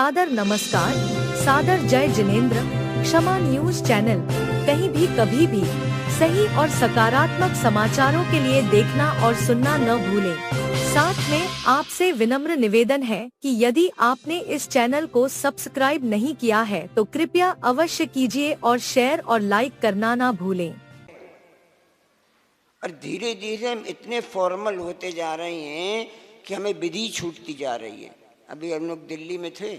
सादर नमस्कार, सादर जय जिनेंद्र। क्षमा न्यूज चैनल, कहीं भी कभी भी सही और सकारात्मक समाचारों के लिए देखना और सुनना न भूलें। साथ में आपसे विनम्र निवेदन है कि यदि आपने इस चैनल को सब्सक्राइब नहीं किया है तो कृपया अवश्य कीजिए और शेयर और लाइक करना ना भूलें। और धीरे धीरे हम इतने फॉर्मल होते जा रहे हैं कि हमें विधि छूटती जा रही है। अभी हम लोग दिल्ली में थे,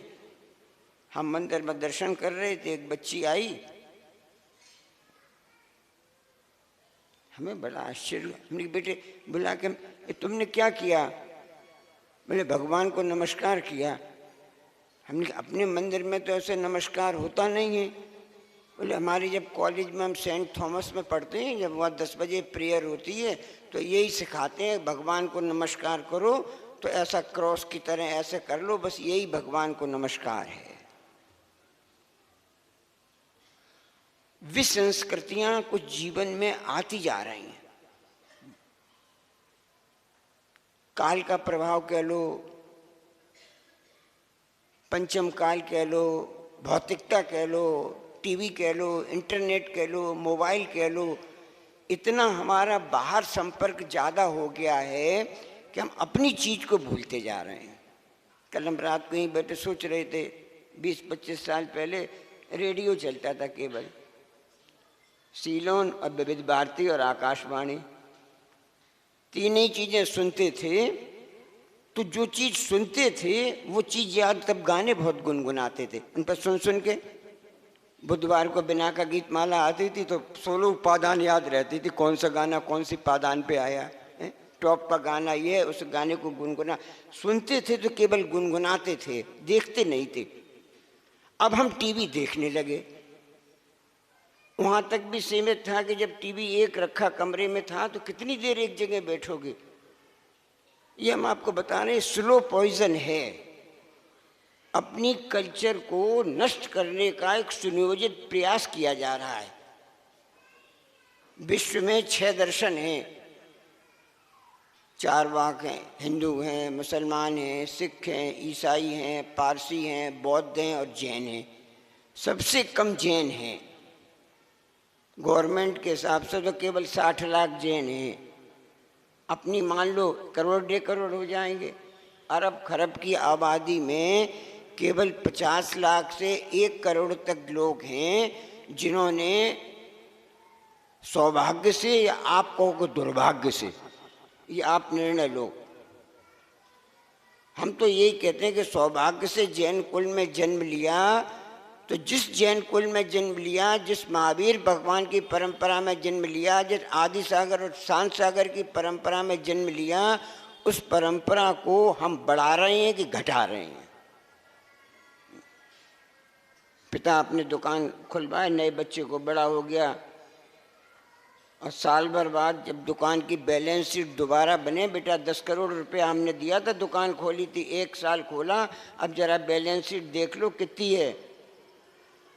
हम मंदिर में दर्शन कर रहे थे, एक बच्ची आई, हमें बड़ा आश्चर्य। हमने बेटे बुला के, तुमने क्या किया? बोले भगवान को नमस्कार किया। हमने अपने मंदिर में तो ऐसे नमस्कार होता नहीं है। बोले हमारी जब कॉलेज में हम सेंट थॉमस में पढ़ते हैं, जब वहाँ 10 बजे प्रेयर होती है तो यही सिखाते हैं, भगवान को नमस्कार करो तो ऐसा क्रॉस की तरह ऐसे कर लो, बस यही भगवान को नमस्कार है। विसंस्कृतियां कुछ जीवन में आती जा रही हैं। काल का प्रभाव कह लो, पंचम काल कह लो, भौतिकता कह लो, टीवी कह लो, इंटरनेट कह लो, मोबाइल कह लो, इतना हमारा बाहर संपर्क ज़्यादा हो गया है कि हम अपनी चीज़ को भूलते जा रहे हैं। कल हम रात को ही बैठे सोच रहे थे, 20-25 साल पहले रेडियो चलता था केवल, सीलोन और विविध भारती और आकाशवाणी, तीन ही चीज़ें सुनते थे। तो जो चीज़ सुनते थे वो चीज़ याद, तब गाने बहुत गुनगुनाते थे, उन पर सुन सुन के। बुधवार को बिना का गीत माला आती थी तो 16 पादान याद रहती थी, कौन सा गाना कौन सी पादान पे आया है, टॉप का गाना ये है, उस गाने को गुनगुना सुनते थे तो केवल गुनगुनाते थे, देखते नहीं थे। अब हम टीवी देखने लगे। वहाँ तक भी सीमित था कि जब टीवी एक रखा कमरे में था तो कितनी देर एक जगह बैठोगे। ये हम आपको बता रहे हैं, स्लो पॉइजन है। अपनी कल्चर को नष्ट करने का एक सुनियोजित प्रयास किया जा रहा है। विश्व में 6 दर्शन हैं, 4 वाक हैं, हिंदू हैं, मुसलमान हैं, सिख हैं, ईसाई हैं, पारसी हैं, बौद्ध हैं और जैन हैं। सबसे कम जैन हैं। गवर्नमेंट के हिसाब से तो केवल 60 लाख जैन हैं। अपनी मान लो करोड़ 1.5 करोड़ हो जाएंगे। अरब खरब की आबादी में केवल 50 लाख से 1 करोड़ तक लोग हैं जिन्होंने सौभाग्य से, या आप कहोगे दुर्भाग्य से, ये आप निर्णय लो। हम तो यही कहते हैं कि सौभाग्य से जैन कुल में जन्म लिया, तो जिस जैन कुल में जन्म लिया, जिस महावीर भगवान की परंपरा में जन्म लिया, जिस आदि सागर और शांत सागर की परंपरा में जन्म लिया, उस परंपरा को हम बढ़ा रहे हैं कि घटा रहे हैं। पिता अपनी दुकान खुलवाए, नए बच्चे को बड़ा हो गया और साल भर बाद जब दुकान की बैलेंस शीट दोबारा बने, बेटा 10 करोड़ रुपया हमने दिया था, दुकान खोली थी, 1 साल खोला, अब जरा बैलेंस शीट देख लो कितनी है।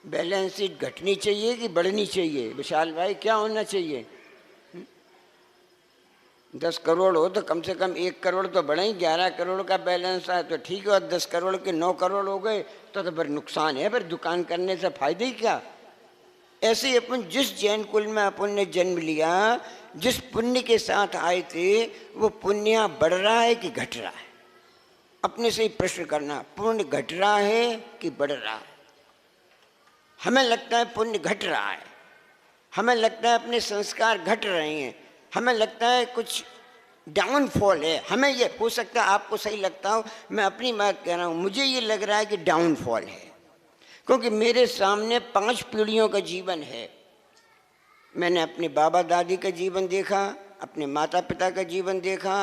बैलेंस शीट घटनी चाहिए कि बढ़नी चाहिए? विशाल भाई क्या होना चाहिए? 10 करोड़ हो तो कम से कम 1 करोड़ तो बढ़े ही। 11 करोड़ का बैलेंस आए तो ठीक है, और 10 करोड़ के 9 करोड़ हो गए तो फिर नुकसान है, फिर दुकान करने से फायदे ही क्या। ऐसे ही अपन जिस जैन कुल में अपन ने जन्म लिया, जिस पुण्य के साथ आए थे, वो पुण्य बढ़ रहा है कि घट रहा है? अपने से ही प्रश्न करना, पुण्य घट रहा है कि बढ़ रहा है? हमें लगता है पुण्य घट रहा है, हमें लगता है अपने संस्कार घट रहे हैं, हमें लगता है कुछ डाउनफॉल है। हमें ये हो सकता है आपको सही लगता हो, मैं अपनी बात कह रहा हूँ, मुझे ये लग रहा है कि डाउनफॉल है, क्योंकि मेरे सामने 5 पीढ़ियों का जीवन है। मैंने अपने बाबा दादी का जीवन देखा, अपने माता पिता का जीवन देखा,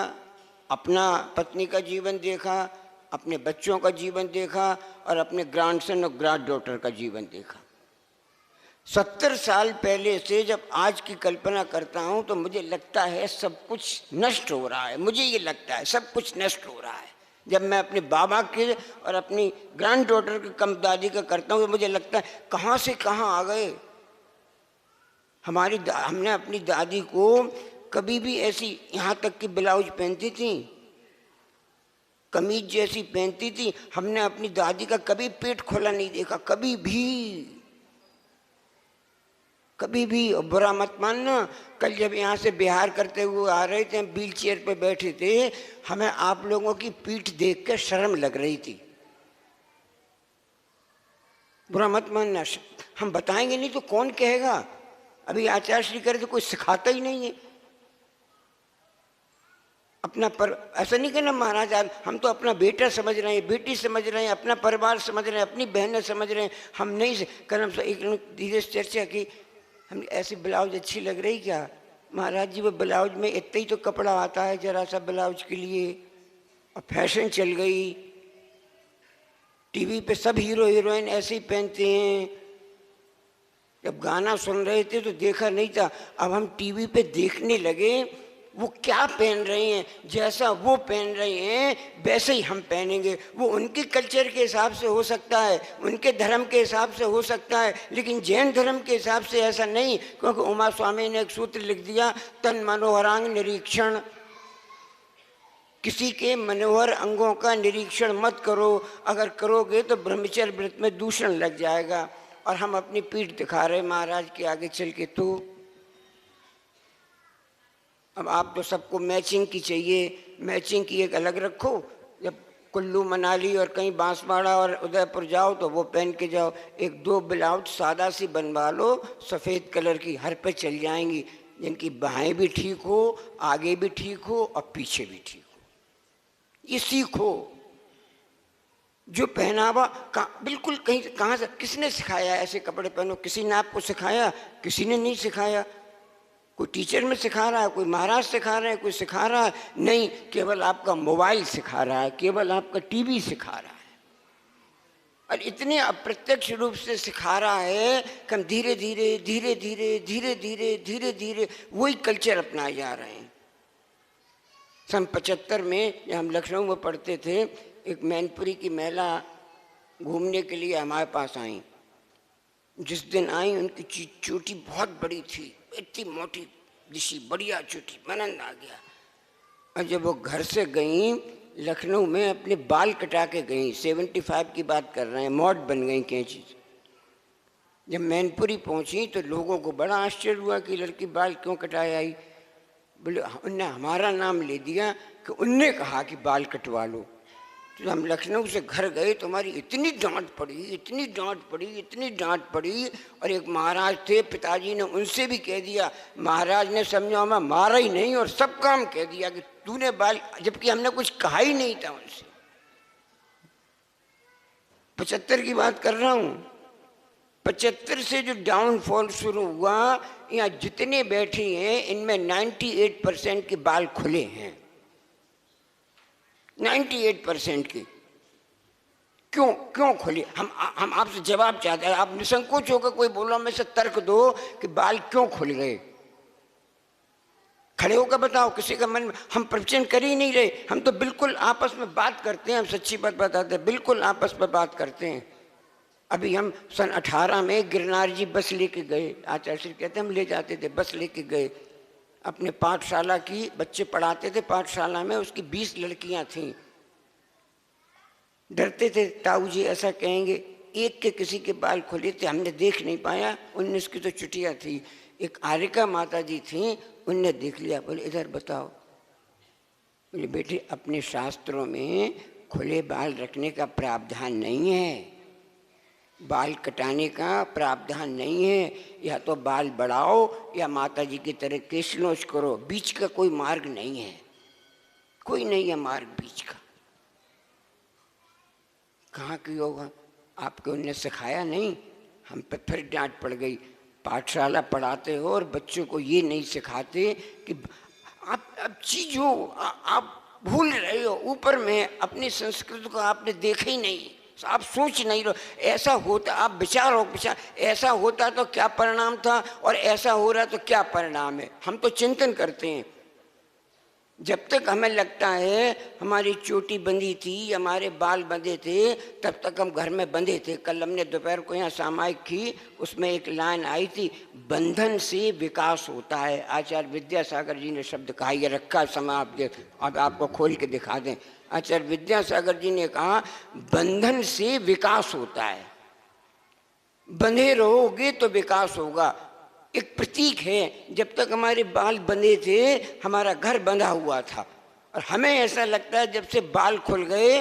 अपना पत्नी का जीवन देखा, अपने बच्चों का जीवन देखा और अपने ग्रैंडसन और ग्रैंड डॉटर का जीवन देखा। 70 साल पहले से जब आज की कल्पना करता हूँ तो मुझे लगता है सब कुछ नष्ट हो रहा है। मुझे ये लगता है सब कुछ नष्ट हो रहा है। जब मैं अपने बाबा के और अपनी ग्रैंड डॉटर के कम दादी का करता हूँ तो मुझे लगता है कहाँ से कहाँ आ गए। हमने अपनी दादी को कभी भी ऐसी, यहाँ तक कि ब्लाउज पहनती थी, कमीज जैसी पहनती थी। हमने अपनी दादी का कभी पेट खोला नहीं देखा, कभी भी, कभी भी। और बुरा मत मानना, कल जब यहाँ से बिहार करते हुए आ रहे थे, हम व्हील चेयर पे बैठे थे, हमें आप लोगों की पीठ देख के शर्म लग रही थी। बुरा मत मानना, हम बताएंगे नहीं तो कौन कहेगा। अभी आचार्य श्री करे तो कोई सिखाता ही नहीं है अपना पर। ऐसा नहीं कहना महाराज, हम तो अपना बेटा समझ रहे हैं, बेटी समझ रहे हैं, अपना परिवार समझ रहे हैं, अपनी बहनें समझ रहे हैं, हम नहीं कल हम एक धीरे से चर्चा की, हम ऐसी ब्लाउज अच्छी लग रही क्या? महाराज जी वो ब्लाउज में इतना ही तो कपड़ा आता है जरा सा ब्लाउज के लिए, और फैशन चल गई, टीवी पे सब हीरो हीरोइन ऐसे ही पहनते हैं। जब गाना सुन रहे थे तो देखा नहीं था, अब हम टीवी पे देखने लगे वो क्या पहन रहे हैं, जैसा वो पहन रहे हैं वैसे ही हम पहनेंगे। वो उनके कल्चर के हिसाब से हो सकता है, उनके धर्म के हिसाब से हो सकता है, लेकिन जैन धर्म के हिसाब से ऐसा नहीं। क्योंकि उमा स्वामी ने एक सूत्र लिख दिया, तन मनोहरांग निरीक्षण, किसी के मनोहर अंगों का निरीक्षण मत करो, अगर करोगे तो ब्रह्मचर्य व्रत में दूषण लग जाएगा। और हम अपनी पीठ दिखा रहे महाराज के आगे चल के। तो अब आप तो सबको मैचिंग की चाहिए, मैचिंग की एक अलग रखो। जब कुल्लू मनाली और कहीं बांसवाड़ा और उदयपुर जाओ तो वो पहन के जाओ। एक दो ब्लाउज सादा सी बनवा लो सफ़ेद कलर की, हर पे चल जाएंगी, जिनकी बाहें भी ठीक हो, आगे भी ठीक हो और पीछे भी ठीक हो। ये सीखो। जो पहनावा बिल्कुल कहीं कहाँ से, किसने सिखाया ऐसे कपड़े पहनो? किसी ने आपको सिखाया? किसी ने नहीं सिखाया। कोई टीचर में सिखा रहा है, कोई महाराज सिखा रहे हैं, कोई सिखा रहा है नहीं, केवल आपका मोबाइल सिखा रहा है, केवल आपका टीवी सिखा रहा है। और इतने अप्रत्यक्ष रूप से सिखा रहा है कि हम धीरे धीरे धीरे धीरे धीरे धीरे धीरे धीरे वही कल्चर अपनाए जा रहे हैं। सन 75 में जब हम लखनऊ में पढ़ते थे, एक मैनपुरी की महिला घूमने के लिए हमारे पास आई। जिस दिन आई उनकी चोटी बहुत बड़ी थी, इतनी मोटी दिशी, बढ़िया चोटी, आनंद आ गया। और जब वो घर से गई, लखनऊ में अपने बाल कटा के गई, 75 की बात कर रहे हैं, मॉड बन गई कैंची। जब मैनपुरी पहुंची तो लोगों को बड़ा आश्चर्य हुआ कि लड़की बाल क्यों कटाए आई। बोले उनने हमारा नाम ले दिया कि उनने कहा कि बाल कटवा लो। तो हम लखनऊ से घर गए तो हमारी इतनी डांट पड़ी, इतनी डांट पड़ी, इतनी डांट पड़ी। और एक महाराज थे, पिताजी ने उनसे भी कह दिया, महाराज ने समझा मैं मारा ही नहीं और सब काम कह दिया कि तूने बाल, जबकि हमने कुछ कहा ही नहीं था उनसे। 75 की बात कर रहा हूँ। 75 से जो डाउनफॉल शुरू हुआ, यहाँ जितने बैठे हैं इनमें 98% के बाल खुले हैं, 98% के। क्यों खुले? हम आपसे जवाब चाहते हैं। आप निसंकोच होकर कोई बोलो, में से तर्क दो कि बाल क्यों खुल गए। खड़े होकर बताओ, किसी का मन में। हम प्रवचन कर ही नहीं रहे, हम तो बिल्कुल आपस में बात करते हैं, हम सच्ची बात बताते हैं, बिल्कुल आपस में बात करते हैं। अभी हम सन 18 में गिरनार जी बस लेके गए, आचार्य श्री कहते हम ले जाते थे, बस लेके गए। अपने पाठशाला की, बच्चे पढ़ाते थे पाठशाला में, उसकी 20 लड़कियां थीं। डरते थे ताऊ जी ऐसा कहेंगे। एक के किसी के बाल खुले थे, हमने देख नहीं पाया, 19 की तो छुट्टियाँ थी। एक आरिका माता जी थी, उनने देख लिया, बोले इधर बताओ। बोले बेटे अपने शास्त्रों में खुले बाल रखने का प्रावधान नहीं है, बाल कटाने का प्रावधान नहीं है। या तो बाल बढ़ाओ या माता जी की तरह केशलोच करो, बीच का कोई मार्ग नहीं है, कोई नहीं है मार्ग बीच का। कहाँ की होगा? आपको उनने सिखाया नहीं, हम पे फिर डांट पड़ गई। पाठशाला पढ़ाते हो और बच्चों को ये नहीं सिखाते कि आप अब चीज हो, आप भूल रहे हो। ऊपर में अपनी संस्कृति को आपने देखा ही नहीं, आप सोच नहीं रहो। ऐसा होता, आप विचारो, ऐसा होता तो क्या परिणाम था और ऐसा हो रहा तो क्या परिणाम है, हम तो चिंतन करते हैं। जब तक हमें लगता है हमारी चोटी बंधी थी, हमारे बाल बंधे थे, तब तक हम घर में बंधे थे। कल हमने दोपहर को यहाँ सामायिक की, उसमें एक लाइन आई थी, बंधन से विकास होता है। आचार्य विद्यासागर जी ने शब्द कहा, ये रखा समय आपके, अब आपको खोल के दिखा दें। आचार्य विद्यासागर जी ने कहा बंधन से विकास होता है, बंधे रहोगे तो विकास होगा। एक प्रतीक है, जब तक हमारे बाल बंधे थे हमारा घर बंधा हुआ था, और हमें ऐसा लगता है जब से बाल खुल गए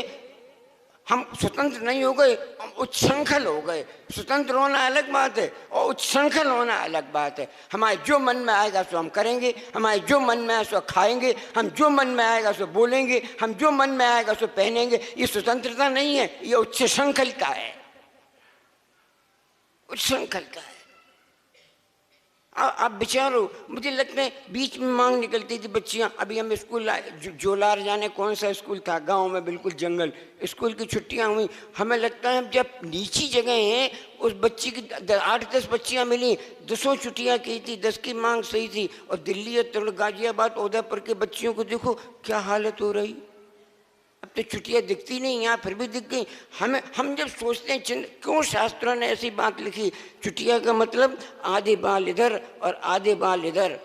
हम स्वतंत्र नहीं हो गए, हम उच्छृंखल हो गए। स्वतंत्र होना अलग बात है और उच्छृंखल होना अलग बात है। हमारे जो मन में आएगा सो हम करेंगे, हमारे जो मन में आए सो खाएंगे, हम जो मन में आएगा सो बोलेंगे, हम जो मन में आएगा सो पहनेंगे। ये स्वतंत्रता नहीं है, ये उच्छृंखलता है, उच्छृंखलता है। आप विचारो, मुझे लगता है बीच में मांग निकलती थी बच्चियां। अभी हम स्कूल जोलार जाने कौन सा स्कूल था, गांव में बिल्कुल जंगल, स्कूल की छुट्टियां हुई। हमें लगता है जब नीची जगह है, उस बच्ची की 8-10 बच्चियां मिली, 10 छुट्टियां की थी, 10 की मांग सही थी। और दिल्ली, गाजियाबाद, उदयपुर के बच्चियों को देखो क्या हालत हो रही। अब तो छुट्टियां दिखती नहीं, यहाँ फिर भी दिख गई। हम जब सोचते हैं क्यों शास्त्रों ने ऐसी बात लिखी, छुट्टियां का मतलब आधे बाल इधर और आधे बाल इधर,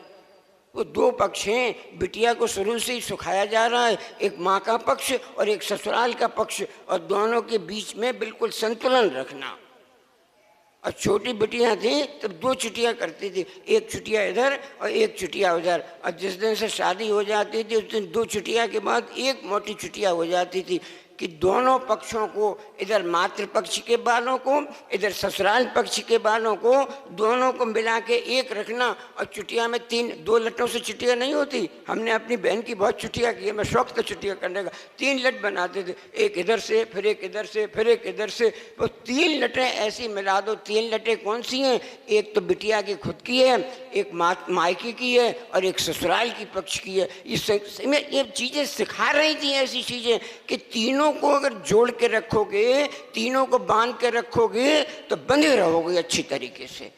वो 2 पक्ष हैं। बिटिया को शुरू से ही सुखाया जा रहा है, एक माँ का पक्ष और एक ससुराल का पक्ष, और दोनों के बीच में बिल्कुल संतुलन रखना। और छोटी बिटियां थी तब 2 छुट्टियां करती थी, एक छुट्टियां इधर और एक छुट्टियां उधर। और जिस दिन से शादी हो जाती थी उस दिन 2 छुट्टियां के बाद एक मोटी छुट्टियां हो जाती थी कि दोनों पक्षों को, इधर मातृ पक्ष के बालों को, इधर ससुराल पक्ष के बालों को, दोनों को मिला के एक रखना। और छुट्टियां में 2 लट्टों से छुट्टियां नहीं होती। हमने अपनी बहन की बहुत छुट्टियां की है, मैं शौक था छुट्टियां करने का। 3 लट बनाते थे, एक इधर से, फिर एक इधर से, फिर एक इधर से। वो 3 लटें ऐसी मिला दो। 3 लटें कौन सी हैं? एक तो बिटिया की खुद की है, एक मायके की है और एक ससुराल की पक्ष की है। ये चीज़ें सिखा रही थी, ऐसी चीज़ें कि तीनों को अगर जोड़ के रखोगे, तीनों को बांध के रखोगे तो बंधे रहोगे अच्छी तरीके से।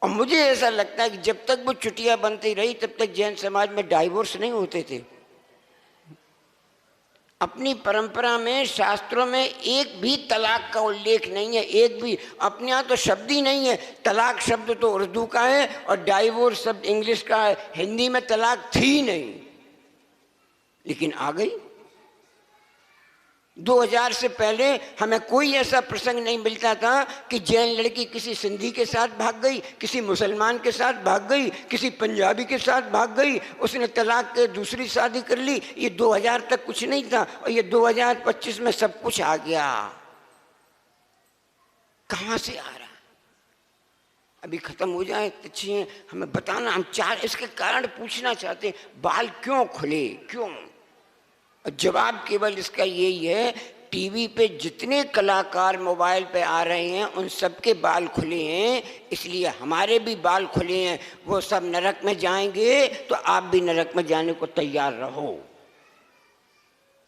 और मुझे ऐसा लगता है कि जब तक वो छुट्टियां बनती रही तब तक जैन समाज में डाइवोर्स नहीं होते थे। अपनी परंपरा में, शास्त्रों में एक भी तलाक का उल्लेख नहीं है, एक भी। अपने यहाँ तो शब्द ही नहीं है। तलाक शब्द तो उर्दू का है और डाइवोर्स शब्द इंग्लिश का है। हिंदी में तलाक थी नहीं, लेकिन आ गई। 2000 से पहले हमें कोई ऐसा प्रसंग नहीं मिलता था कि जैन लड़की किसी सिंधी के साथ भाग गई, किसी मुसलमान के साथ भाग गई, किसी पंजाबी के साथ भाग गई, उसने तलाक के दूसरी शादी कर ली। ये 2000 तक कुछ नहीं था और ये 2025 में सब कुछ आ गया। कहाँ से आ रहा? अभी खत्म हो जाए तो अच्छी, हमें बताना। हम 4 इसके कारण पूछना चाहते हैं, बाल क्यों खुले, क्यों? जवाब केवल इसका यही है, टीवी पे जितने कलाकार मोबाइल पे आ रहे हैं उन सब के बाल खुले हैं, इसलिए हमारे भी बाल खुले हैं। वो सब नरक में जाएंगे तो आप भी नरक में जाने को तैयार रहो।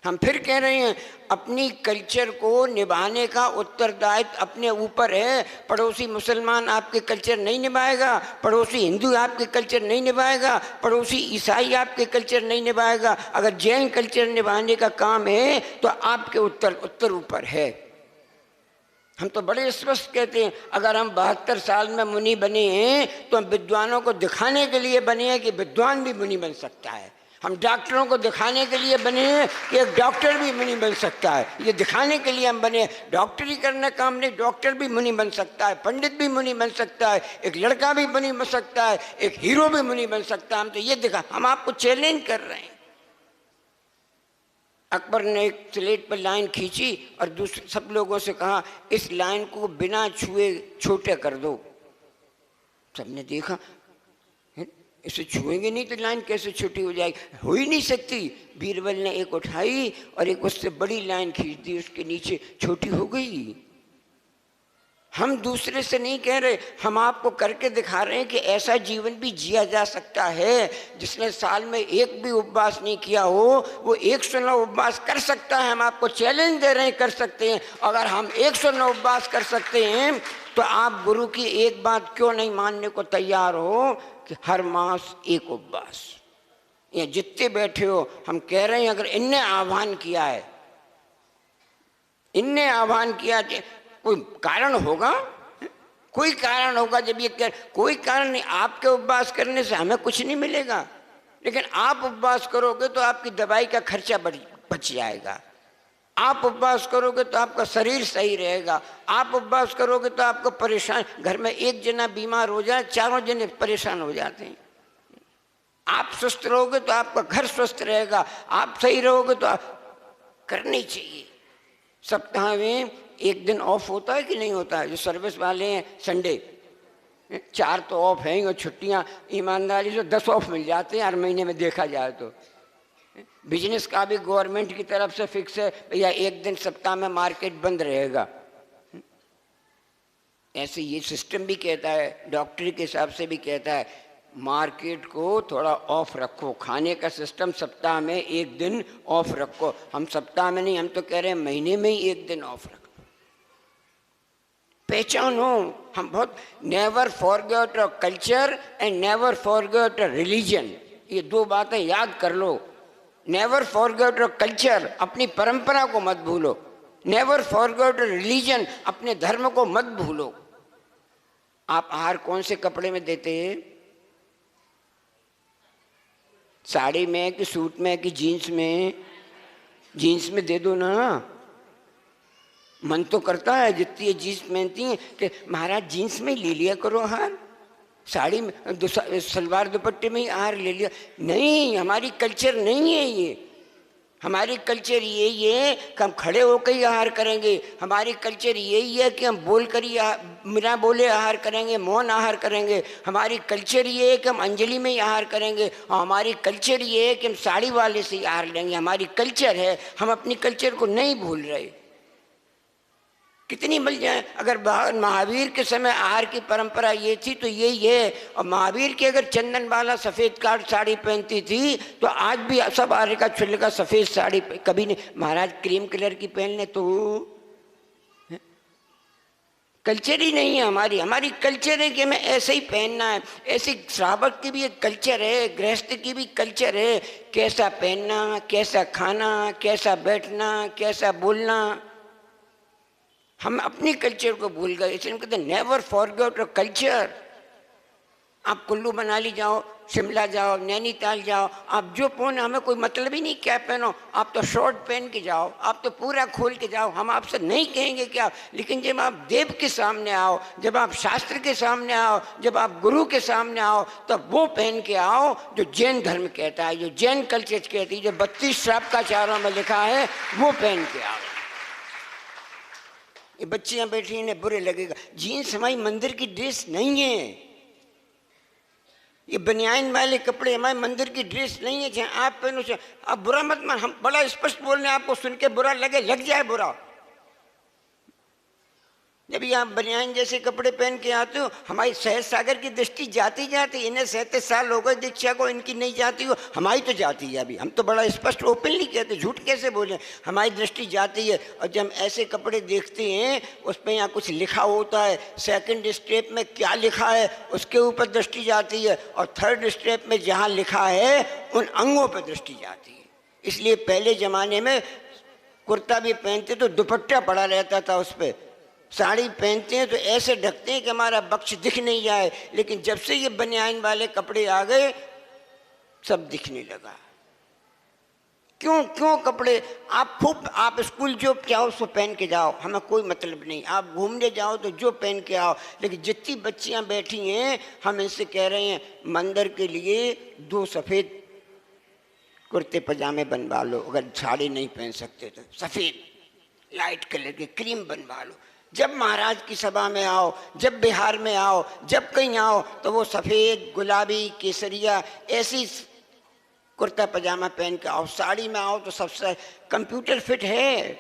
हम फिर कह रहे हैं, अपनी कल्चर को निभाने का उत्तरदायित्व अपने ऊपर है। पड़ोसी मुसलमान आपके कल्चर नहीं निभाएगा, पड़ोसी हिंदू आपके कल्चर नहीं निभाएगा, पड़ोसी ईसाई आपके कल्चर नहीं निभाएगा। अगर जैन कल्चर निभाने का काम है तो आपके उत्तर ऊपर है। हम तो बड़े स्पष्ट कहते हैं, अगर हम 72 साल में मुनि बने हैं तो हम विद्वानों को दिखाने के लिए बने हैं कि विद्वान भी मुनि बन सकता है। हम डॉक्टरों को दिखाने के लिए बने हैं कि एक डॉक्टर भी मुनि बन सकता है। ये दिखाने के लिए हम बने हैं। डॉक्टरी करने काम नहीं, डॉक्टर भी मुनि बन सकता है, पंडित भी मुनि बन सकता है, एक लड़का भी मुनि बन सकता है, एक हीरो भी मुनि बन सकता है। हम तो ये दिखा, हम आपको चैलेंज कर रहे हैं। अकबर ने एक स्लेट पर लाइन खींची और दूसरे सब लोगों से कहा, इस लाइन को बिना छुए छोटे कर दो। सबने देखा, इसे छुएंगे नहीं तो लाइन कैसे छोटी हो जाएगी, हो ही नहीं सकती। बीरबल ने एक उठाई और एक उससे बड़ी लाइन खींच दी, उसके नीचे छोटी हो गई। हम दूसरे से नहीं कह रहे, हम आपको करके दिखा रहे हैं कि ऐसा जीवन भी जिया जा सकता है। जिसने साल में एक भी उपवास नहीं किया हो वो 109 उपवास कर सकता है। हम आपको चैलेंज दे रहे हैं, कर सकते हैं। अगर हम 109 उपवास कर सकते हैं तो आप गुरु की एक बात क्यों नहीं मानने को तैयार हो कि हर मास एक उपवास, या जितने बैठे हो, हम कह रहे हैं अगर इनने आह्वान किया है, इनने आह्वान किया कि कोई कारण होगा, कोई कारण होगा। जब ये कोई कारण नहीं, आपके उपवास करने से हमें कुछ नहीं मिलेगा, लेकिन आप उपवास करोगे तो आपकी दवाई का खर्चा बच जाएगा। आप उपवास करोगे तो आपका शरीर सही रहेगा। आप उपवास करोगे तो आपको परेशान, घर में एक जना बीमार हो जाए, चारों जने परेशान हो जाते हैं। आप स्वस्थ रहोगे तो आपका घर स्वस्थ रहेगा। आप सही रहोगे तो करनी चाहिए। सप्ताह में एक दिन ऑफ होता है कि नहीं होता है? जो सर्विस वाले हैं संडे 4 तो ऑफ हैं, और छुट्टियाँ ईमानदारी से 10 ऑफ मिल जाते हैं हर महीने में देखा जाए तो। बिजनेस का भी गवर्नमेंट की तरफ से फिक्स है भैया, एक दिन सप्ताह में मार्केट बंद रहेगा। ऐसे ये सिस्टम भी कहता है, डॉक्टरी के हिसाब से भी कहता है मार्केट को थोड़ा ऑफ रखो। खाने का सिस्टम सप्ताह में एक दिन ऑफ रखो। हम सप्ताह में नहीं, हम तो कह रहे हैं महीने में ही एक दिन ऑफ रखो। पहचानो, हम बहुत never forget a culture and never forget a religion, ये 2 बातें याद कर लो। नेवर फॉरगेट अ कल्चर, अपनी परंपरा को मत भूलो। नेवर फॉरगेट अ रिलीजन, अपने धर्म को मत भूलो। आप आहार कौन से कपड़े में देते हैं? साड़ी में कि सूट में कि जीन्स में? जीन्स में दे दो ना। मन तो करता है जितनी ये जीन्स पहनती हैं कि महाराज जीन्स में ले लिया करो आहार, साड़ी में सलवार दुपट्टे में ही आहार ले लिया। नहीं, हमारी कल्चर नहीं है ये। हमारी कल्चर यही है कि हम खड़े होकर ही आहार करेंगे। हमारी कल्चर यही है कि हम बोल कर ही बिना बोले आहार करेंगे, मौन आहार करेंगे। हमारी कल्चर ये है कि हम अंजलि में ही आहार करेंगे। और हमारी कल्चर ये है कि हम साड़ी वाले से ही आहार लेंगे। हमारी कल्चर है, हम अपनी कल्चर को नहीं भूल रहे। कितनी मिल जाए। अगर महावीर के समय आहार की परंपरा ये थी तो यही है। और महावीर की अगर चंदन वाला सफ़ेद काट साड़ी पहनती थी तो आज भी सब आरे का छुल्ले का सफ़ेद साड़ी कभी नहीं। महाराज क्रीम कलर की पहन ले तो कल्चर ही नहीं है हमारी। हमारी कल्चर है कि हमें ऐसे ही पहनना है। ऐसे श्रावक की भी एक कल्चर है, गृहस्थ की भी कल्चर है। कैसा पहनना, कैसा खाना, कैसा बैठना, कैसा बोलना। हम अपनी कल्चर को भूल गए, इसलिए हम कहते हैं नेवर फॉरगेट अ कल्चर। आप कुल्लू मनाली जाओ, शिमला जाओ, नैनीताल जाओ, आप जो पहनो, हमें कोई मतलब ही नहीं क्या पहनो। आप तो शॉर्ट पहन के जाओ, आप तो पूरा खोल के जाओ, हम आपसे नहीं कहेंगे क्या। लेकिन जब आप देव के सामने आओ, जब आप शास्त्र के सामने आओ, जब आप गुरु के सामने आओ, तब वो पहन के आओ जो जैन धर्म कहता है, जो जैन कल्चर कहती है, जो 32 श्रावकाचारों में लिखा है, वो पहन के आओ। ये बच्चियां बैठी, इन्हें बुरे लगेगा। जीन्स हमारी मंदिर की ड्रेस नहीं है। ये बनियान वाले कपड़े हमारे मंदिर की ड्रेस नहीं है। चाहे आप पहनो, चाहे आप बुरा मत मान। हम बड़ा स्पष्ट बोल रहे हैं, आपको सुन के बुरा लगे, लग जाए बुरा। जब ये आप बनियान जैसे कपड़े पहन के आते हो, हमारी सहज सागर की दृष्टि जाती जाती। इन्हें 37 साल हो गए दीक्षा को, इनकी नहीं जाती हो, हमारी तो जाती है। अभी हम तो बड़ा स्पष्ट ओपनली कहते, झूठ कैसे बोले, हमारी दृष्टि जाती है। और जब हम ऐसे कपड़े देखते हैं, उस पर यहाँ कुछ लिखा होता है, सेकंड स्टेप में क्या लिखा है उसके ऊपर दृष्टि जाती है, और थर्ड स्टेप में जहाँ लिखा है उन अंगों पर दृष्टि जाती है। इसलिए पहले ज़माने में कुर्ता भी पहनते तो दुपट्टा पड़ा रहता था उस पर। साड़ी पहनते हैं तो ऐसे ढकते हैं कि हमारा बक्ष दिख नहीं जाए। लेकिन जब से ये बनियान वाले कपड़े आ गए, सब दिखने लगा। क्यों कपड़े? आप खूब, आप स्कूल जो चाहो सो पहन के जाओ, हमें कोई मतलब नहीं। आप घूमने जाओ तो जो पहन के आओ। लेकिन जितनी बच्चियां बैठी हैं, हम इनसे कह रहे हैं मंदिर के लिए 2 सफ़ेद कुर्ते पजामे बनवा लो। अगर साड़ी नहीं पहन सकते तो सफ़ेद लाइट कलर के क्रीम बनवा लो। जब महाराज की सभा में आओ, जब बिहार में आओ, जब कहीं आओ, तो वो सफ़ेद, गुलाबी, केसरिया ऐसी कुर्ता पजामा पहन के आओ। साड़ी में आओ तो सबसे कंप्यूटर फिट है।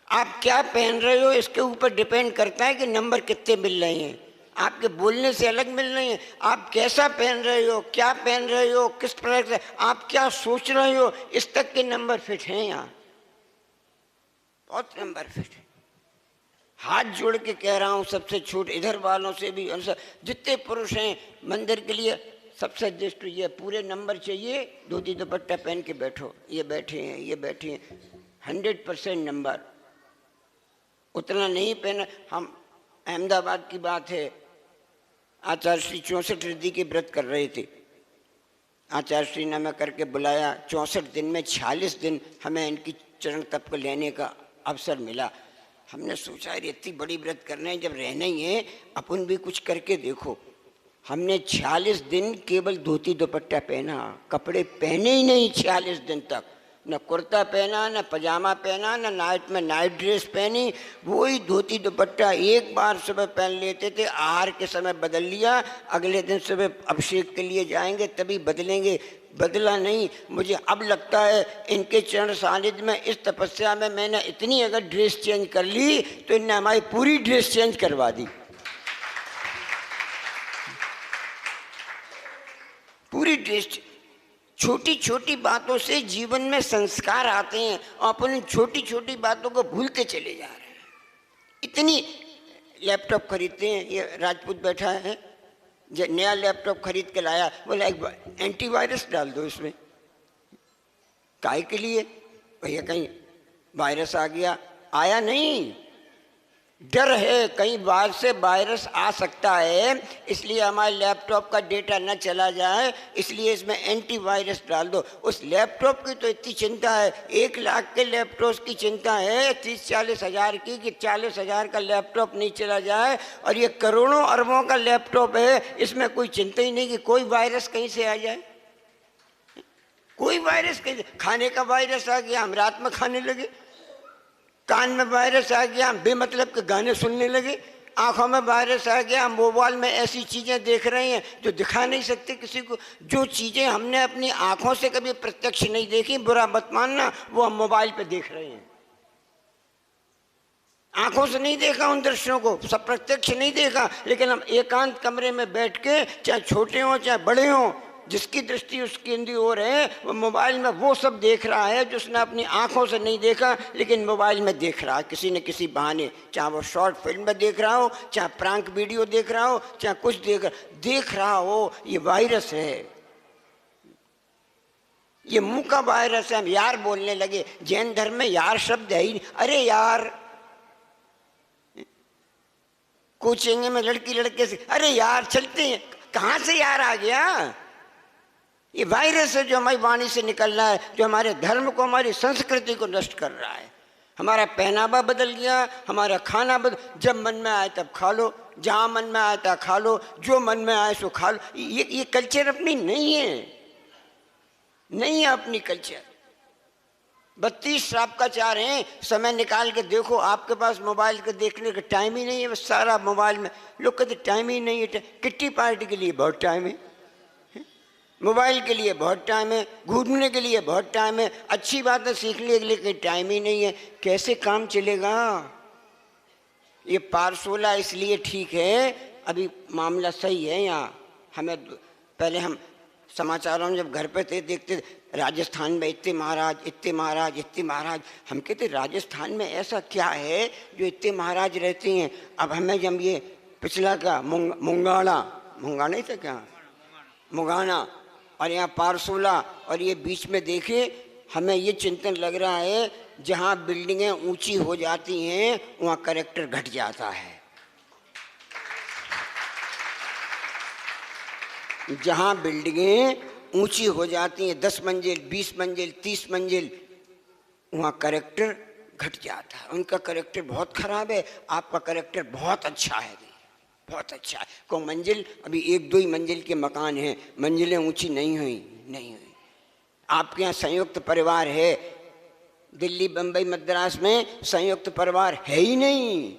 आप क्या पहन रहे हो इसके ऊपर डिपेंड करता है कि नंबर कितने मिल रहे हैं। आपके बोलने से अलग मिल रहे हैं। आप कैसा पहन रहे हो, क्या पहन रहे हो, किस प्रकार से आप क्या सोच रहे हो, इस तक के नंबर फिट हैं। यहाँ बहुत नंबर फिट है। हाथ जोड़ के कह रहा हूँ सबसे छोटे इधर वालों से भी, जितने पुरुष हैं मंदिर के लिए सबसे ज्येष्ठ ये पूरे नंबर चाहिए, धोती दुपट्टा पहन के बैठो, ये बैठे हैं, ये बैठे हैं, 100% नंबर। उतना नहीं पहना। हम अहमदाबाद की बात है, आचार्य श्री 64 रिद्धि के व्रत कर रहे थे। आचार्य श्री ने हमें करके बुलाया, 64 दिन में 46 दिन हमें इनकी चरण तप को लेने का अवसर मिला। हमने सोचा यार इतनी बड़ी व्रत करना है, जब रहना ही है अपन भी कुछ करके देखो। हमने 46 दिन केवल धोती दुपट्टा पहना, कपड़े पहने ही नहीं 46 दिन तक। न कुर्ता पहना, न पजामा पहना, न नाइट में नाइट ड्रेस पहनी, वही धोती दुपट्टा एक बार सुबह पहन लेते थे, आहार के समय बदल लिया, अगले दिन सुबह अभिषेक के लिए जाएंगे तभी बदलेंगे, बदला नहीं। मुझे अब लगता है इनके चरण सानिध्य में, इस तपस्या में मैंने इतनी अगर ड्रेस चेंज कर ली तो इनने हमारी पूरी ड्रेस चेंज करवा दी, पूरी ड्रेस। छोटी छोटी बातों से जीवन में संस्कार आते हैं और अपन छोटी छोटी बातों को भूलते चले जा रहे हैं। इतनी लैपटॉप खरीदते हैं, ये राजपूत बैठा है जो नया लैपटॉप खरीद के लाया, बोला एक एंटीवायरस डाल दो इसमें। काहे के लिए? भैया कहीं वायरस आ गया, आया नहीं, डर है कहीं बाहर से वायरस आ सकता है, इसलिए हमारे लैपटॉप का डेटा न चला जाए, इसलिए इसमें एंटीवायरस डाल दो। उस लैपटॉप की तो इतनी चिंता है, 1 लाख के लैपटॉप की चिंता है 30-40 हज़ार की, कि 40 हज़ार का लैपटॉप नहीं चला जाए। और ये करोड़ों अरबों का लैपटॉप है, इसमें कोई चिंता ही नहीं कि कोई वायरस कहीं से आ जाए। कोई वायरस कहीं, खाने का वायरस आ गया, हम रात में खाने लगे, कान में वायरस आ गया, हम बेमतलब के गाने सुनने लगे, आंखों में वायरस आ गया, हम मोबाइल में ऐसी चीज़ें देख रहे हैं जो दिखा नहीं सकते किसी को। जो चीज़ें हमने अपनी आंखों से कभी प्रत्यक्ष नहीं देखी, बुरा मत मानना, वो हम मोबाइल पे देख रहे हैं। आंखों से नहीं देखा उन दृश्यों को, सब प्रत्यक्ष नहीं देखा, लेकिन हम एकांत कमरे में बैठ के, चाहे छोटे हों चाहे बड़े हों, जिसकी दृष्टि उसकी अंधी ओर है, वो मोबाइल में वो सब देख रहा है जो उसने अपनी आंखों से नहीं देखा, लेकिन मोबाइल में देख रहा है किसी न किसी बहाने। चाहे वो शॉर्ट फिल्म में देख रहा हो, चाहे प्रैंक वीडियो देख रहा हो, चाहे कुछ देख रहा हो, ये वायरस है, ये मुंह का वायरस है। हम यार बोलने लगे, जैन धर्म में यार शब्द है ही नहीं। अरे यार, कोचिंग में लड़की लड़के से अरे यार चलते हैं, कहाँ से यार आ गया? ये वायरस है जो हमारी वाणी से निकल रहा है, जो हमारे धर्म को, हमारी संस्कृति को नष्ट कर रहा है। हमारा पहनावा बदल गया, हमारा खाना जब मन में आए तब खा लो, जहाँ मन में आए तब खा लो, जो मन में आए सो खा लो। ये कल्चर अपनी नहीं है, नहीं है अपनी कल्चर। 32 श्रापकाचार हैं, समय निकाल के देखो। आपके पास मोबाइल के देखने का टाइम ही नहीं है, बस सारा मोबाइल में। लोग कहते टाइम ही नहीं है, किट्टी पार्टी के लिए बहुत टाइम है, मोबाइल के लिए बहुत टाइम है, घूमने के लिए बहुत टाइम है, अच्छी बातें सीखने के लिए टाइम ही नहीं है। कैसे काम चलेगा? ये पारसोला इसलिए ठीक है, अभी मामला सही है यहाँ। हमें पहले हम समाचारों में जब घर पे थे देखते थे, राजस्थान में इतने महाराज, इतने महाराज, इतने महाराज। हम कहते राजस्थान में ऐसा क्या है जो इतने महाराज रहते हैं? अब हमें जब ये पिछला का मुंगाना नहीं था क्या, मुगाना, और यहाँ पारसोला, और ये बीच में देखे, हमें ये चिंतन लग रहा है जहाँ बिल्डिंगें ऊंची हो जाती हैं वहाँ कैरेक्टर घट जाता है। जहाँ बिल्डिंगें ऊंची हो जाती हैं 10 मंजिल, 20 मंजिल, 30 मंजिल, वहाँ कैरेक्टर घट जाता है। उनका कैरेक्टर बहुत खराब है, आपका कैरेक्टर बहुत अच्छा है, बहुत अच्छा है। को मंजिल अभी 1-2 ही मंजिल के मकान हैं, मंजिलें ऊंची नहीं हुई। आपके यहाँ संयुक्त परिवार है, दिल्ली बम्बई मद्रास में संयुक्त परिवार है ही नहीं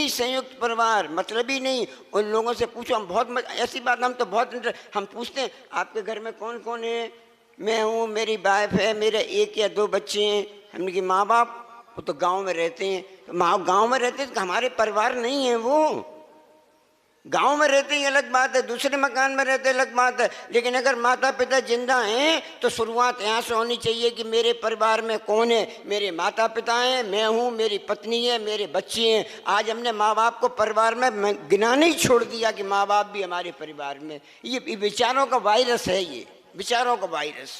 संयुक्त परिवार, मतलब ही नहीं। उन लोगों से पूछो, हम बहुत ऐसी बात, हम तो बहुत हम पूछते हैं आपके घर में कौन कौन है? मैं हूँ, मेरी वाइफ है, मेरे 1 या 2 बच्चे हैं। हमने कहा माँ बाप वो तो गांव में रहते हैं। तो गांव में रहते हैं तो हमारे परिवार नहीं है वो। गांव में रहते ही अलग बात है, दूसरे मकान में रहते अलग बात है, लेकिन अगर माता पिता जिंदा हैं तो शुरुआत यहाँ से होनी चाहिए कि मेरे परिवार में कौन है। मेरे माता पिता हैं, मैं हूँ, मेरी पत्नी है, मेरे बच्चे हैं। आज हमने माँ बाप को परिवार में गिनाना ही छोड़ दिया कि माँ बाप भी हमारे परिवार में। ये विचारों का वायरस है, ये विचारों का वायरस।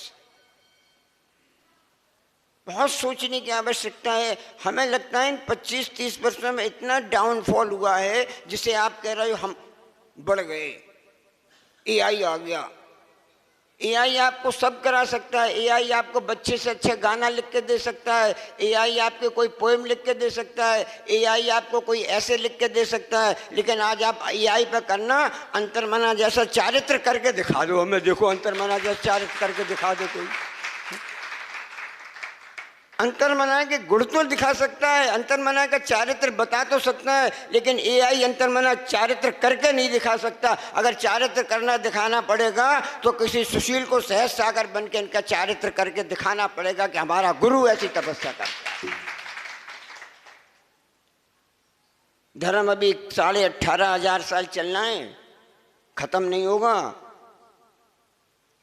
बहुत सोचने की आवश्यकता है। हमें लगता है इन 25-30 वर्षों में इतना डाउनफॉल हुआ है, जिसे आप कह रहे हो हम बढ़ गए। एआई आ गया, एआई आपको सब करा सकता है। एआई आपको बच्चे से अच्छा गाना लिख के दे सकता है, एआई आपके कोई पोएम लिख के दे सकता है, एआई आपको कोई ऐसे लिख के दे सकता है। लेकिन आज आप एआई पर करना अंतर्मना जैसा चारित्र करके दिखा दो हमें, देखो अंतर्मना जैसा चारित्र करके दिखा दो। कोई अंतर्मना के गुण तो दिखा सकता है, अंतर्मना का चारित्र बता तो सकता है, लेकिन एआई अंतर्मना चारित्र करके नहीं दिखा सकता। अगर चारित्र करना दिखाना पड़ेगा तो किसी सुशील को सहज सागर बन के इनका चारित्र करके दिखाना पड़ेगा कि हमारा गुरु ऐसी तपस्या करता है। धर्म अभी 18,500 साल चलना है, खत्म नहीं होगा।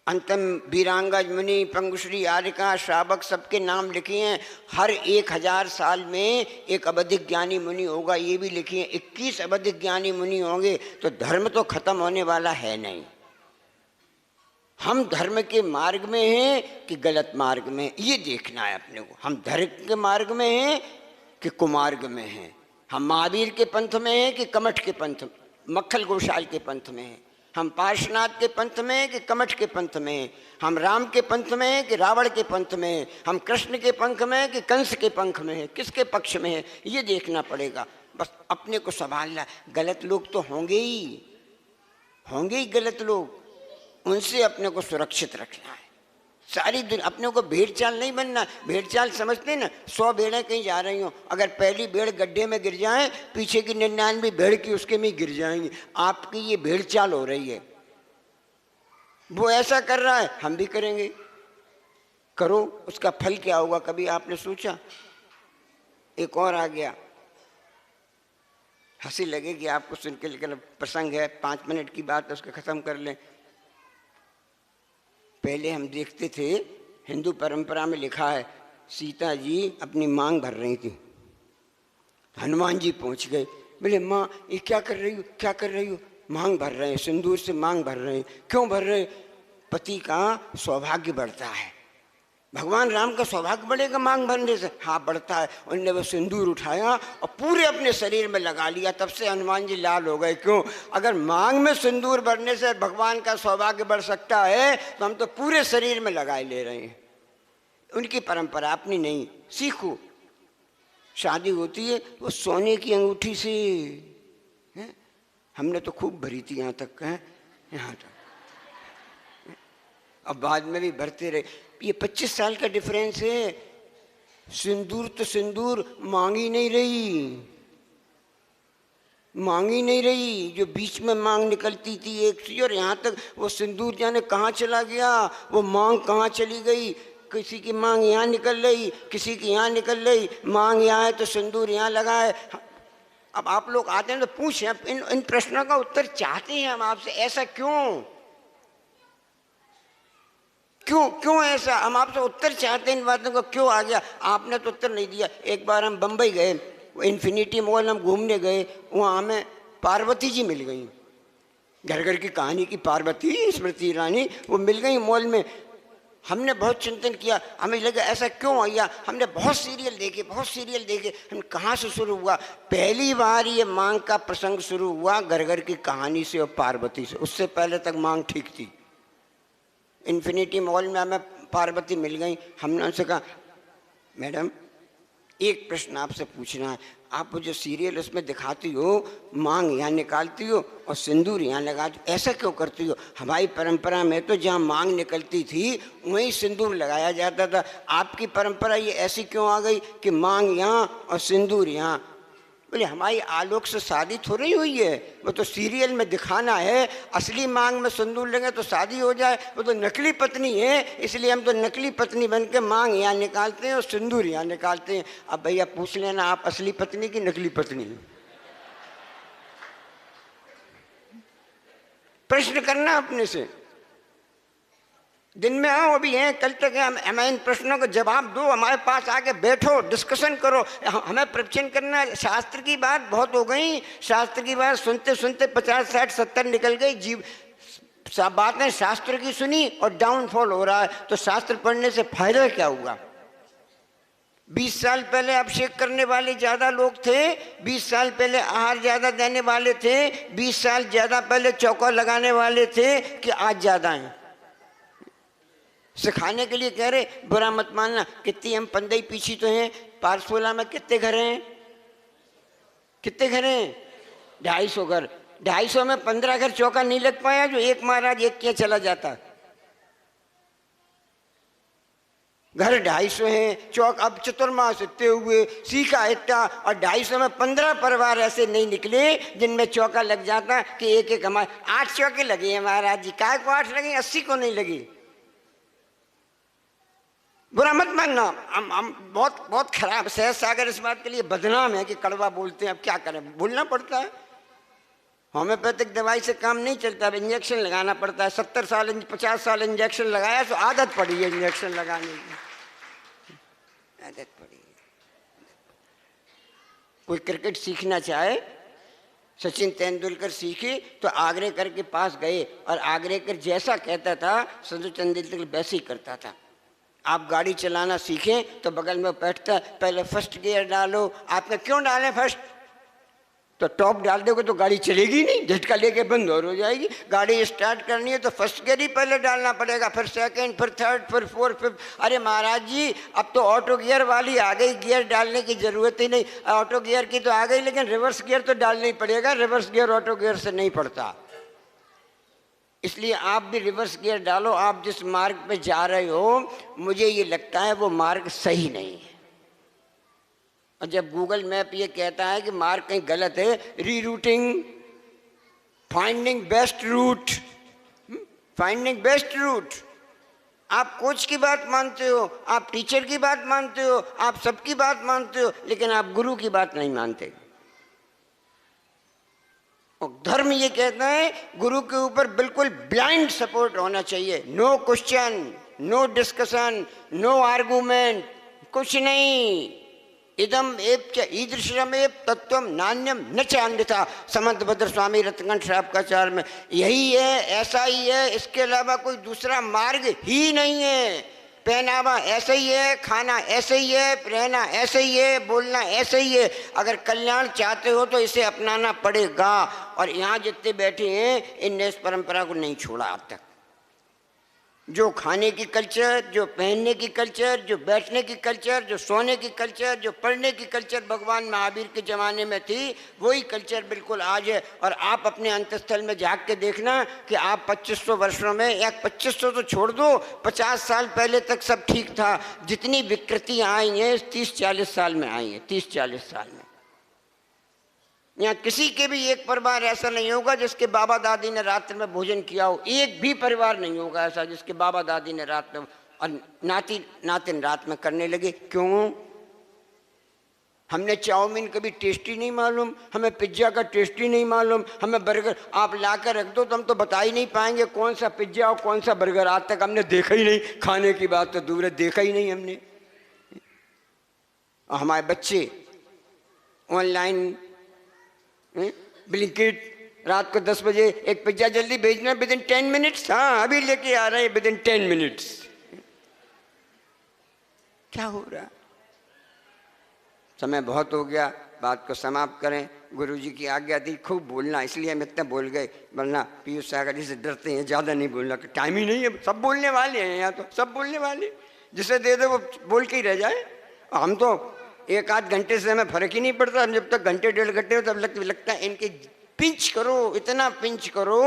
अंतम वीरांगज मुनि, पंगुश्री, आर्यका, श्रावक सबके नाम लिखे हैं। हर 1000 साल में एक अवधिक ज्ञानी मुनि होगा, ये भी लिखे हैं। 21 अवधिक ज्ञानी मुनि होंगे, तो धर्म तो खत्म होने वाला है नहीं। हम धर्म के मार्ग में हैं कि गलत मार्ग में, ये देखना है अपने को। हम धर्म के मार्ग में हैं कि कुमार्ग में हैं। हम महावीर के पंथ में हैं कि कमठ के पंथ, मक्खल गोशाल के पंथ में हैं। हम पार्श्वनाथ के पंथ में हैं कि कमठ के पंथ में हैं। हम राम के पंथ में हैं कि रावण के पंथ में हैं। हम कृष्ण के पंथ में हैं कि कंस के पंख में हैं, किसके पक्ष में है ये देखना पड़ेगा। बस अपने को संभालना। गलत लोग तो होंगे ही गलत लोग, उनसे अपने को सुरक्षित रखना है। सारी दुनिया अपने को भेड़ चाल नहीं बनना। भेड़ चाल समझते ना, 100 भेड़ें कहीं जा रही हो, अगर पहली भेड़ गड्ढे में गिर जाए, पीछे की 99 भेड़ की उसके में गिर जाएंगी। आपकी ये भेड़ चाल हो रही है। वो ऐसा कर रहा है, हम भी करेंगे। करो, उसका फल क्या होगा कभी आपने सोचा? एक और आ गया, हंसी लगेगी आपको सुन के, लेकिन प्रसंग है, 5 मिनट की बात है, उसको खत्म कर लें। पहले हम देखते थे, हिंदू परंपरा में लिखा है, सीता जी अपनी मांग भर रही थी, हनुमान जी पहुंच गए। बोले माँ ये क्या कर रही हो, क्या कर रही हो? मांग भर रहे हैं, सिंदूर से मांग भर रहे हैं। क्यों भर रहे? पति का सौभाग्य बढ़ता है। भगवान राम का सौभाग्य बढ़ेगा मांग भरने से? हाँ बढ़ता है। उन्होंने वो सिंदूर उठाया और पूरे अपने शरीर में लगा लिया। तब से हनुमान जी लाल हो गए। क्यों? अगर मांग में सिंदूर भरने से भगवान का सौभाग्य बढ़ सकता है, तो हम तो पूरे शरीर में लगाए ले रहे हैं। उनकी परंपरा, अपनी नहीं। सीखो। शादी होती है वो सोने की अंगूठी से है? हमने तो खूब भरी थी यहाँ तक है, यहाँ तक, अब बाद में भी भरते रहे। ये 25 साल का डिफरेंस है। सिंदूर तो सिंदूर मांगी नहीं रही, मांगी नहीं रही। जो बीच में मांग निकलती थी एक सी, और यहाँ तक वो सिंदूर जाने कहाँ चला गया, वो मांग कहाँ चली गई। किसी की मांग यहाँ निकल रही, किसी की यहाँ निकल रही। मांग यहाँ है तो सिंदूर यहाँ लगा है। अब आप लोग आते हैं तो पूछें, इन प्रश्नों का उत्तर चाहते हैं हम आपसे। ऐसा क्यों क्यों क्यों ऐसा? हम आपसे उत्तर चाहते हैं इन बातों का। क्यों आ गया? आपने तो उत्तर नहीं दिया। एक बार हम बम्बई गए, इन्फिनिटी मॉल हम घूमने गए, वहाँ हमें पार्वती जी मिल गई। घर घर की कहानी की पार्वती, स्मृति ईरानी, वो मिल गई मॉल में। हमने बहुत चिंतन किया, हमें लगा ऐसा क्यों आया। हमने बहुत सीरियल देखे। हम कहाँ से शुरू हुआ? पहली बार ये मांग का प्रसंग शुरू हुआ घर घर की कहानी से और पार्वती से। उससे पहले तक मांग ठीक थी। इन्फिनिटी मॉल में हमें पार्वती मिल गई। हमने उनसे कहा, मैडम एक प्रश्न आपसे पूछना है। आप जो सीरियल उसमें दिखाती हो, मांग यहाँ निकालती हो और सिंदूर यहाँ लगाती हो, ऐसा क्यों करती हो? हमारी परंपरा में तो जहाँ मांग निकलती थी वहीं सिंदूर लगाया जाता था। आपकी परंपरा ये ऐसी क्यों आ गई कि मांग यहाँ और सिंदूर यहाँ? बोले हमारी आलोक से शादी थोड़ी हुई है, वो तो सीरियल में दिखाना है। असली मांग में सिंदूर लेंगे तो शादी हो जाए, वो तो नकली पत्नी है। इसलिए हम तो नकली पत्नी बन के मांग यहाँ निकालते हैं और सिंदूर यहाँ निकालते हैं। अब भैया पूछ लेना, आप असली पत्नी की नकली पत्नी? प्रश्न करना अपने से, दिन में आओ, अभी हैं, कल तक हैं, हमें इन प्रश्नों का जवाब दो, हमारे पास आके बैठो, डिस्कशन करो। हमें प्रवचन करना, शास्त्र की बात बहुत हो गई, शास्त्र की बात सुनते सुनते 50 60 70 निकल गई, जीव बातें शास्त्र की सुनी और डाउनफॉल हो रहा है। तो शास्त्र पढ़ने से फायदा क्या हुआ? 20 साल पहले अभिषेक करने वाले ज्यादा लोग थे, 20 साल पहले आहार ज्यादा देने वाले थे, 20 साल ज्यादा पहले चौका लगाने वाले थे कि आज ज्यादा हैं। सिखाने के लिए कह रहे, बुरा मत मानना, कितनी हम पंदई पीछी तो हैं। पारसोला में कितने घर हैं? कितने घर हैं? 250 घर। 250 में 15 घर चौका नहीं लग पाया, जो एक महाराज एक क्या चला जाता। घर 250 हैं, चौक अब चतुर्मास इतने हुए, सीखा इतना, और 250 में 15 परिवार ऐसे नहीं निकले जिनमें चौका लग जाता कि एक एक हमारे 8 चौके लगे हैं महाराज जी। काय को 8 लगे, 80 को नहीं लगी। बुरा मत मानना, हम बहुत बहुत खराब, सहज सागर इस बात के लिए बदनाम है कि कड़वा बोलते हैं। अब क्या करें, बोलना पड़ता है। होम्योपैथिक दवाई से काम नहीं चलता, अब इंजेक्शन लगाना पड़ता है। 70 साल 50 साल इंजेक्शन लगाया तो आदत पड़ी है इंजेक्शन लगाने की, आदत पड़ी है। कोई क्रिकेट सीखना चाहे, सचिन तेंदुलकर सीखे तो आगरेकर के पास गए और आगरेकर जैसा कहता था सचिन तेंदुलकर वैसे ही करता था। आप गाड़ी चलाना सीखें तो बगल में बैठता, पहले फर्स्ट गियर डालो। आपने क्यों डालें फर्स्ट? तो टॉप डाल दोगे तो गाड़ी चलेगी नहीं, झटका लेके बंद और हो जाएगी। गाड़ी स्टार्ट करनी है तो फर्स्ट गियर ही पहले डालना पड़ेगा, फिर सेकंड, फिर थर्ड, फिर फोर्थ, फिफ्थ। अरे महाराज जी, अब तो ऑटो गियर वाली आ गई, गियर डालने की जरूरत ही नहीं। ऑटो गियर की तो आ गई, लेकिन रिवर्स गियर तो डालना ही पड़ेगा। रिवर्स गियर ऑटो गियर से नहीं पड़ता, इसलिए आप भी रिवर्स गियर डालो। आप जिस मार्ग पे जा रहे हो, मुझे ये लगता है वो मार्ग सही नहीं है। और जब गूगल मैप ये कहता है कि मार्ग कहीं गलत है, rerouting, finding best route, finding best route. आप कोच की बात मानते हो, आप टीचर की बात मानते हो, आप सबकी बात मानते हो, लेकिन आप गुरु की बात नहीं मानते। और धर्म ये कहता है गुरु के ऊपर बिल्कुल ब्लाइंड सपोर्ट होना चाहिए। No question, no discussion, no argument, कुछ नहीं। इदम एव च ईदृशमेव तत्वम नान्यम न च अन्यथा। समंत भद्र स्वामी रत्नगंज श्रावकाचार्य में यही है, ऐसा ही है, इसके अलावा कोई दूसरा मार्ग ही नहीं है। पहनावा ऐसे ही है, खाना ऐसे ही है, रहना ऐसे ही है, बोलना ऐसे ही है। अगर कल्याण चाहते हो तो इसे अपनाना पड़ेगा। और यहाँ जितने बैठे हैं इनने इस परंपरा को नहीं छोड़ा आज तक। जो खाने की कल्चर, जो पहनने की कल्चर, जो बैठने की कल्चर, जो सोने की कल्चर, जो पढ़ने की कल्चर भगवान महावीर के ज़माने में थी, वही कल्चर बिल्कुल आज है। और आप अपने अंतस्थल में झाँक के देखना कि आप 2500 वर्षों में, या 2500 तो छोड़ दो, 50 साल पहले तक सब ठीक था। जितनी विकृतियाँ आई हैं 30-40 साल में आई हैं, 30-40 साल में। यहाँ किसी के भी एक परिवार ऐसा नहीं होगा जिसके बाबा दादी ने रात्र में भोजन किया हो। एक भी परिवार नहीं होगा ऐसा जिसके बाबा दादी ने रात में, और नातिन रात में करने लगे। क्यों? हमने चाउमीन कभी टेस्टी नहीं मालूम, हमें पिज्ज़ा का टेस्टी नहीं मालूम, हमें बर्गर आप ला कर रख दो तो हम तो बता ही नहीं पाएंगे कौन सा पिज्ज़ा और कौन सा बर्गर। आज तक हमने देखा ही नहीं, खाने की बात तो दूर है, देखा ही नहीं हमने। और हमारे बच्चे ऑनलाइन ब्लिंकिट, रात को 10 बजे एक पिज्जा जल्दी भेजना, विद इन 10 मिनट्स, हाँ अभी लेके आ रहे हैं, विद इन 10 मिनट्स। क्या हो रहा? समय बहुत हो गया, बात को समाप्त करें। गुरुजी की आज्ञा थी खूब बोलना, इसलिए हम इतना बोल गए, वरना पीयूष सागर जी से डरते हैं, ज़्यादा नहीं बोलना, टाइम ही नहीं है। सब बोलने वाले हैं यहाँ, तो सब बोलने वाले, जिसे दे दो वो बोल के ही रह जाए। हम तो 1-8 घंटे से हमें फर्क ही नहीं पड़ता। जब तक घंटे 1.5 घंटे हो तब लगता है इनके पिंच करो, इतना पिंच करो,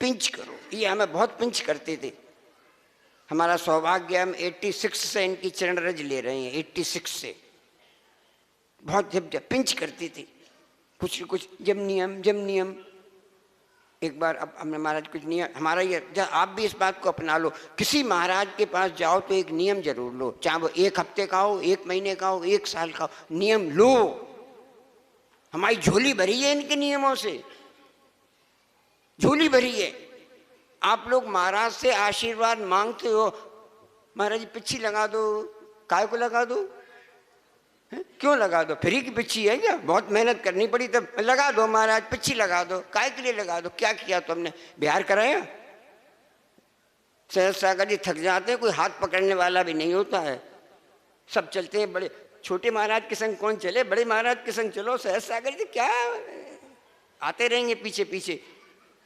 पिंच करो। ये हमें बहुत पिंच करते थे। हमारा सौभाग्य, हम 86 से इनकी चरण रज ले रहे हैं, 86 से। बहुत जब पिंच करती थी, कुछ जब नियम। एक बार अब हमने महाराज कुछ नियम, हमारा ये, आप भी इस बात को अपना लो। किसी महाराज के पास जाओ तो एक नियम जरूर लो, चाहे वो 1 हफ्ते का हो, 1 महीने का हो, 1 साल का हो, नियम लो। हमारी झोली भरी है इनके नियमों से। झोली भरी है। आप लोग महाराज से आशीर्वाद मांगते हो, महाराज जी पिच्छी लगा दो, काय को लगा दो, क्यों लगा दो, फ्री की पिच्छी है क्या, बहुत मेहनत करनी पड़ी तब लगा दो महाराज, पिच्छी लगा दो, काय के लिए लगा दो, क्या किया तुमने, बिहार कराया। सहज सागर जी थक जाते हैं, कोई हाथ पकड़ने वाला भी नहीं होता है, सब चलते हैं। बड़े छोटे महाराज के संग कौन चले, बड़े महाराज के संग चलो। सहज सागर जी क्या आते रहेंगे पीछे पीछे,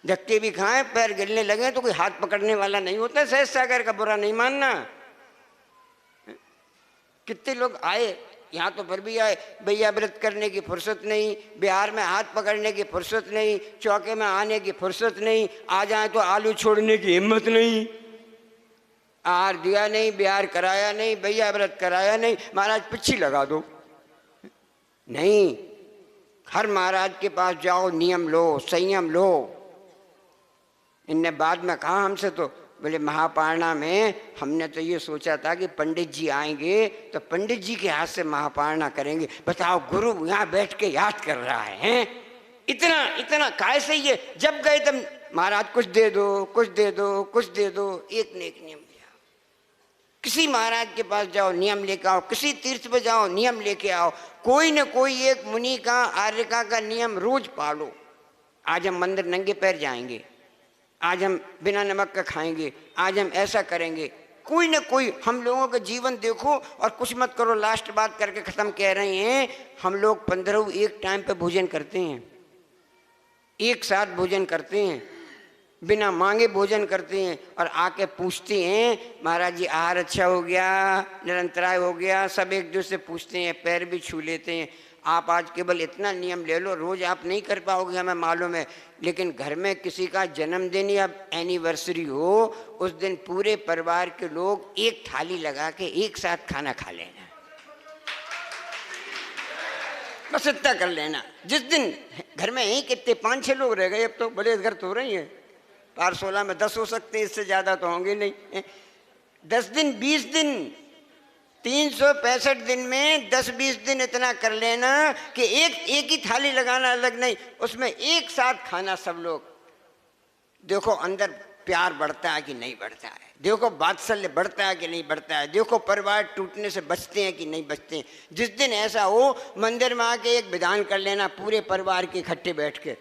धक्के भी खाएं, पैर गिरने लगे तो कोई हाथ पकड़ने वाला नहीं होता। सहज सागर का बुरा नहीं मानना। कितने लोग आए यहाँ तो फिर भी आए, भैया व्रत करने की फुर्सत नहीं, बिहार में हाथ पकड़ने की फुर्सत नहीं, चौके में आने की फुर्सत नहीं, आ जाए तो आलू छोड़ने की हिम्मत नहीं, आहार दिया नहीं, बिहार कराया नहीं, भैया व्रत कराया नहीं, महाराज पिच्छी लगा दो। नहीं, हर महाराज के पास जाओ, नियम लो, संयम लो। इनने बाद में कहा हमसे, तो बोले महापारणा में हमने तो ये सोचा था कि पंडित जी आएंगे तो पंडित जी के हाथ से महापारणा करेंगे। बताओ, गुरु यहाँ बैठ के याद कर रहा है, इतना इतना काय से ये। जब गए तब महाराज कुछ दे दो, कुछ दे दो, कुछ दे दो, एक ने एक नियम लिया। किसी महाराज के पास जाओ, नियम लेके आओ, किसी तीर्थ पे जाओ, नियम लेके आओ, कोई न कोई एक मुनि का, आर्यका का नियम रोज पालो। आज हम मंदिर नंगे पैर जाएंगे, आज हम बिना नमक का खाएंगे, आज हम ऐसा करेंगे। कोई न कोई, हम लोगों का जीवन देखो और कुछ मत करो। लास्ट बात करके ख़त्म कह रहे हैं, हम लोग 15 एक टाइम पे भोजन करते हैं, एक साथ भोजन करते हैं, बिना मांगे भोजन करते हैं और आके पूछते हैं महाराज जी आहार अच्छा हो गया, निरंतराय हो गया, सब एक दूसरे से पूछते हैं, पैर भी छू लेते हैं। आप आज केवल इतना नियम ले लो, रोज़ आप नहीं कर पाओगे हमें मालूम है, लेकिन घर में किसी का जन्मदिन या एनिवर्सरी हो, उस दिन पूरे परिवार के लोग एक थाली लगा के एक साथ खाना खा लेना, बस इतना कर लेना। जिस दिन घर में ही कितने 5-6 लोग रह गए, अब तो बड़े घर तो हो रही हैं, पार 16 में 10 हो सकते हैं, इससे ज़्यादा तो होंगे नहीं। 10 दिन 20 दिन 365 दिन में 10-20 दिन इतना कर लेना कि एक ही थाली लगाना अलग नहीं, उसमें एक साथ खाना सब लोग। देखो अंदर प्यार बढ़ता है कि नहीं बढ़ता है, देखो वात्सल्य बढ़ता है कि नहीं बढ़ता है, देखो परिवार टूटने से बचते हैं कि नहीं बचते हैं। जिस दिन ऐसा हो, मंदिर में आके एक विधान कर लेना, पूरे परिवार के इकट्ठे बैठ के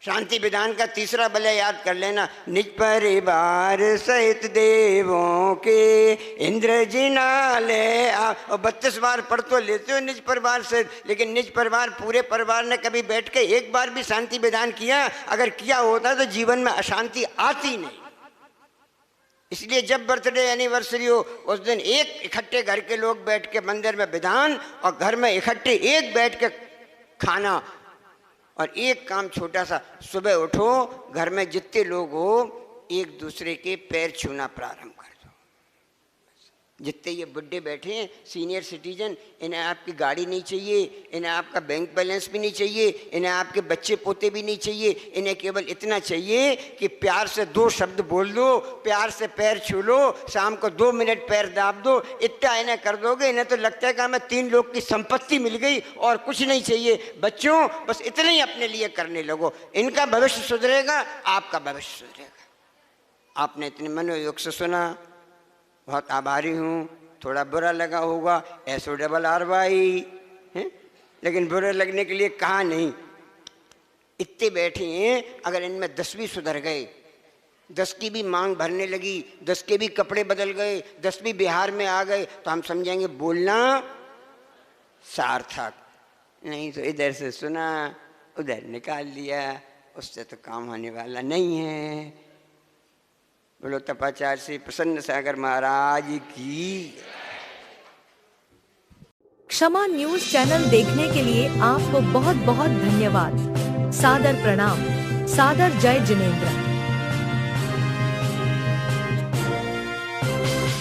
शांति विधान का 3रा बलय याद कर लेना। निज परिवार सहित देवों के इंद्र जिनाले। और 32 बार पढ़ तो लेते हो निज परिवार से, लेकिन निज परिवार पूरे परिवार ने कभी बैठ के एक बार भी शांति विधान किया? अगर किया होता तो जीवन में अशांति आती नहीं। इसलिए जब बर्थडे एनिवर्सरी हो, उस दिन एक इकट्ठे घर के लोग बैठ के मंदिर में विधान, और घर में इकट्ठे एक बैठ के खाना। और एक काम छोटा सा, सुबह उठो, घर में जितने लोग हो एक दूसरे के पैर छूना प्रारंभ कर दो। जितने ये बुढ़े बैठे हैं सीनियर सिटीजन, इन्हें आपकी गाड़ी नहीं चाहिए, इन्हें आपका बैंक बैलेंस भी नहीं चाहिए, इन्हें आपके बच्चे पोते भी नहीं चाहिए, इन्हें केवल इतना चाहिए कि प्यार से 2 शब्द बोल दो, प्यार से पैर छू लो, शाम को 2 मिनट पैर दाब दो। इतना इन्हें कर दोगे, इन्हें तो लगता है कि हमें 3 लोग की संपत्ति मिल गई और कुछ नहीं चाहिए। बच्चों, बस इतना ही अपने लिए करने लगो, इनका भविष्य सुधरेगा, आपका भविष्य सुधरेगा। आपने इतने मनोयोग से सुना, बहुत आभारी हूँ। थोड़ा बुरा लगा होगा, SORRY है, लेकिन बुरा लगने के लिए कहा नहीं। इतने बैठे हैं, अगर इनमें 10 भी सुधर गए, 10 की भी मांग भरने लगी, 10 के भी कपड़े बदल गए, 10 भी बिहार में आ गए, तो हम समझेंगे बोलना सार्थक। नहीं तो इधर से सुना, उधर निकाल लिया, उससे तो काम होने वाला नहीं है। बोलो तपाचार्य श्री प्रसन्न सागर महाराज की। क्षमा न्यूज चैनल देखने के लिए आपको बहुत बहुत धन्यवाद। सादर प्रणाम, सादर जय जिनेंद्र।